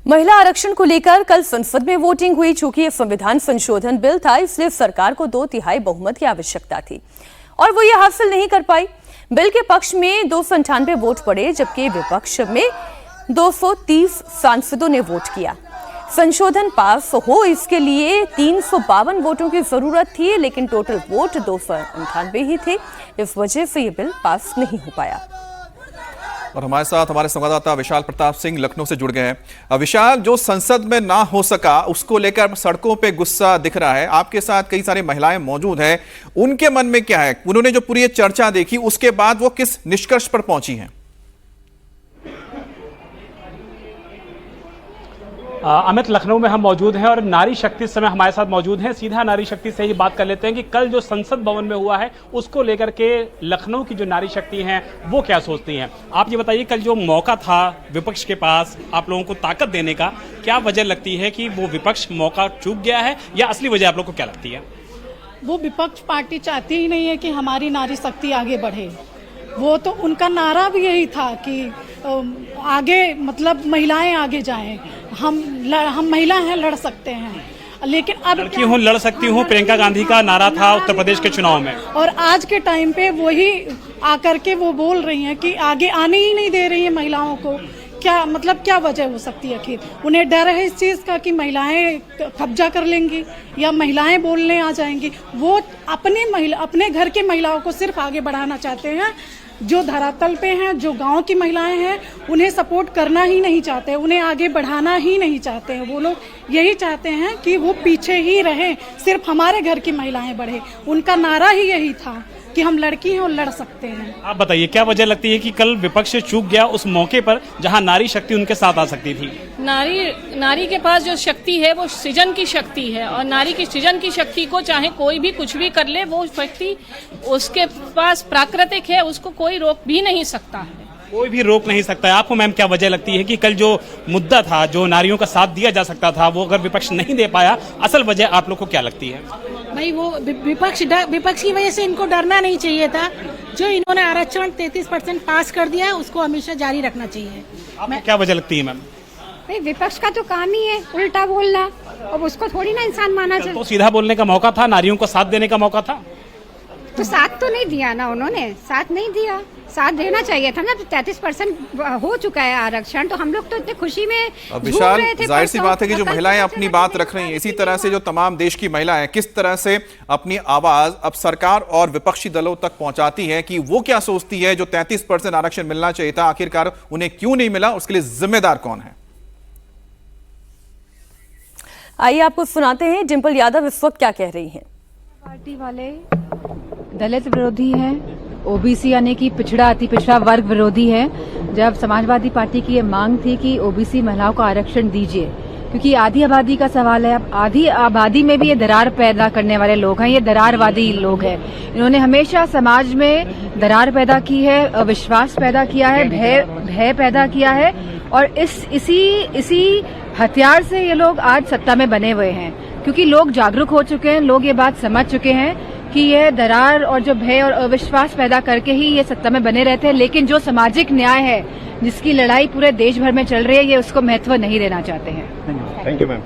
महिला आरक्षण को लेकर कल संसद में वोटिंग हुई। चूंकि ये संविधान संशोधन बिल था, इसलिए सरकार को 2/3 बहुमत की आवश्यकता थी और वो ये हासिल नहीं कर पाई। बिल के पक्ष में 298 वोट पड़े, जबकि विपक्ष में 230 सांसदों ने वोट किया। संशोधन पास हो इसके लिए 352 वोटों की जरूरत थी, लेकिन टोटल वोट 298 ही थे। इस वजह से ये बिल पास नहीं हो पाया। और हमारे साथ हमारे संवाददाता विशाल प्रताप सिंह लखनऊ से जुड़ गए हैं। विशाल, जो संसद में ना हो सका उसको लेकर सड़कों पे गुस्सा दिख रहा है। आपके साथ कई सारी महिलाएं मौजूद हैं, उनके मन में क्या है? उन्होंने जो पूरी चर्चा देखी उसके बाद वो किस निष्कर्ष पर पहुंची हैं? अमित, लखनऊ में हम मौजूद हैं और नारी शक्ति इस समय हमारे साथ मौजूद हैं। सीधा नारी शक्ति से ही बात कर लेते हैं कि कल जो संसद भवन में हुआ है उसको लेकर के लखनऊ की जो नारी शक्ति हैं वो क्या सोचती हैं। आप ये बताइए, कल जो मौका था विपक्ष के पास आप लोगों को ताकत देने का, क्या वजह लगती है कि वो विपक्ष मौका चूक गया है, या असली वजह आप लोग को क्या लगती है? वो विपक्ष पार्टी चाहती ही नहीं है कि हमारी नारी शक्ति आगे बढ़े। वो तो उनका नारा भी यही था कि आगे मतलब महिलाएं आगे जाएं, हम महिला हैं, लड़ सकते हैं। लेकिन अब लड़की हूँ, लड़ सकती हूँ, प्रियंका गांधी का नारा था उत्तर प्रदेश के चुनाव में, और आज के टाइम पे वही आकर के वो बोल रही हैं कि आगे आने ही नहीं दे रही है महिलाओं को। क्या मतलब क्या वजह हो सकती है? आखिर उन्हें डर है इस चीज़ का कि महिलाएं कब्जा कर लेंगी या महिलाएं बोलने आ जाएंगी। वो अपने घर की महिलाओं को सिर्फ आगे बढ़ाना चाहते हैं। जो धरातल पे हैं, जो गांव की महिलाएं हैं, उन्हें सपोर्ट करना ही नहीं चाहते, उन्हें आगे बढ़ाना ही नहीं चाहते हैं। वो लोग यही चाहते हैं कि वो पीछे ही रहें, सिर्फ हमारे घर की महिलाएं बढ़े। उनका नारा ही यही था कि हम लड़की हैं और लड़ सकते हैं। आप बताइए, क्या वजह लगती है कि कल विपक्ष चूक गया उस मौके पर जहां नारी शक्ति उनके साथ आ सकती थी? नारी के पास जो शक्ति है वो सृजन की शक्ति है, और नारी की सृजन की शक्ति को चाहे कोई भी कुछ भी कर ले, वो शक्ति उसके पास प्राकृतिक है, उसको कोई रोक भी नहीं सकता है। कोई भी रोक नहीं सकता है। आपको मैम क्या वजह लगती है कि कल जो मुद्दा था, जो नारियों का साथ दिया जा सकता था, वो अगर विपक्ष नहीं दे पाया, असल वजह आप लोग को क्या लगती है? भाई वो विपक्ष की वजह से इनको डरना नहीं चाहिए था। जो इन्होंने आरक्षण 33% पास कर दिया है उसको हमेशा जारी रखना चाहिए। आपको क्या वजह लगती है मैम? भाई विपक्ष का तो काम ही है उल्टा बोलना, अब उसको थोड़ी ना इंसान माना जाए। तो सीधा बोलने का मौका था, नारियों को साथ देने का मौका था, तो साथ तो नहीं दिया ना उन्होंने, साथ नहीं दिया। साथ देना चाहिए था ना। 33% हो चुका है आरक्षण, तो हम लोग तो इतने खुशी में विशाल, जाहिर सी बात है कि जो महिलाएं अपनी बात रख रही हैं, इसी तरह से जो तमाम देश की महिलाएं किस तरह से अपनी आवाज अब सरकार और विपक्षी दलों तक पहुंचाती हैं कि वो क्या सोचती है। जो 33% आरक्षण मिलना चाहिए था, आखिरकार उन्हें क्यों नहीं मिला, उसके लिए जिम्मेदार कौन है? आइए आपको सुनाते हैं डिंपल यादव इस वक्त क्या कह रही हैं। पार्टी वाले दलित विरोधी हैं, ओबीसी यानी कि पिछड़ा अति पिछड़ा वर्ग विरोधी है। जब समाजवादी पार्टी की ये मांग थी कि ओबीसी महिलाओं को आरक्षण दीजिए, क्योंकि आधी आबादी का सवाल है। अब आधी आबादी में भी ये दरार पैदा करने वाले लोग हैं, ये दरारवादी लोग हैं। इन्होंने हमेशा समाज में दरार पैदा की है, अविश्वास पैदा किया है, भय पैदा किया है, और इसी हथियार से ये लोग आज सत्ता में बने हुए हैं। क्योंकि लोग जागरूक हो चुके हैं, लोग ये बात समझ चुके हैं कि ये दरार और जो भय और अविश्वास पैदा करके ही ये सत्ता में बने रहते हैं। लेकिन जो सामाजिक न्याय है, जिसकी लड़ाई पूरे देश भर में चल रही है, ये उसको महत्व नहीं देना चाहते हैं। Thank you ma'am.